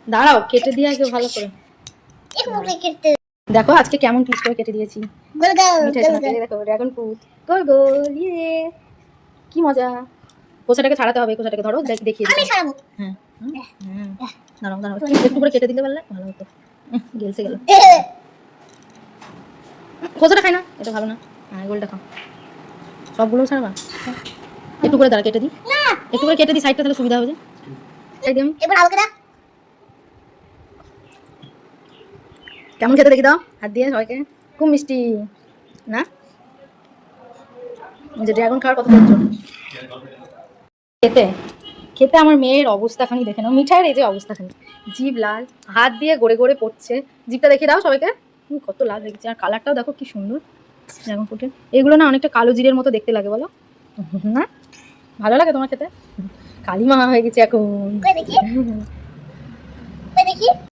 দাঁড়াও, কেটে দিয়ে আগে ভালো করে। দেখো আজকে কেমন পিস করে কেটে দিয়েছি। দেখো ড্রাগন ফ্রুট গোল গোল, ইয়ে কি মজা। খোসাটাকে ছাড়াতে হবে, খোসাটাকে ধরো দেখিয়ে দিই। হ্যাঁ দাঁড়াও দাঁড়াও, একটু করে কেটে দিলে পারলে ভালো হতো। গেলছে গেল, খোসাটা খাই না, এটা ভালো না। হ্যাঁ গোলটা খাও, সবগুলো ছাড়বা। একটু করে দাঁড়া কেটে দিই, একটু করে কেটে দিই সাইডটা, তাহলে সুবিধা হবে। একদম এবার হালকা দাও। কেমন খেতে দেখি দাও হাত দিয়ে সবাইকে। খুব মিষ্টি না, যে ড্রাগন খাওয়ার কত প্রয়োজন। খেতে খেতে আমার মেয়ের অবস্থাখানি দেখে নাও, মিঠাইয়ের এই যে অবস্থাখানি, জিভ লাল, হাত দিয়ে গড়ে গড়ে পড়ছে। জিভটা দেখিয়ে দাও সবাইকে, কত লাল দেখছে। আর কালারটাও দেখো কি সুন্দর ড্রাগন ফ্রুটের। এগুলো না অনেকটা কালো জিরের মতো দেখতে লাগে, বলো না? ভালো লাগে তোমার খেতে? কালিমা হয়ে গেছে এখন। দেখি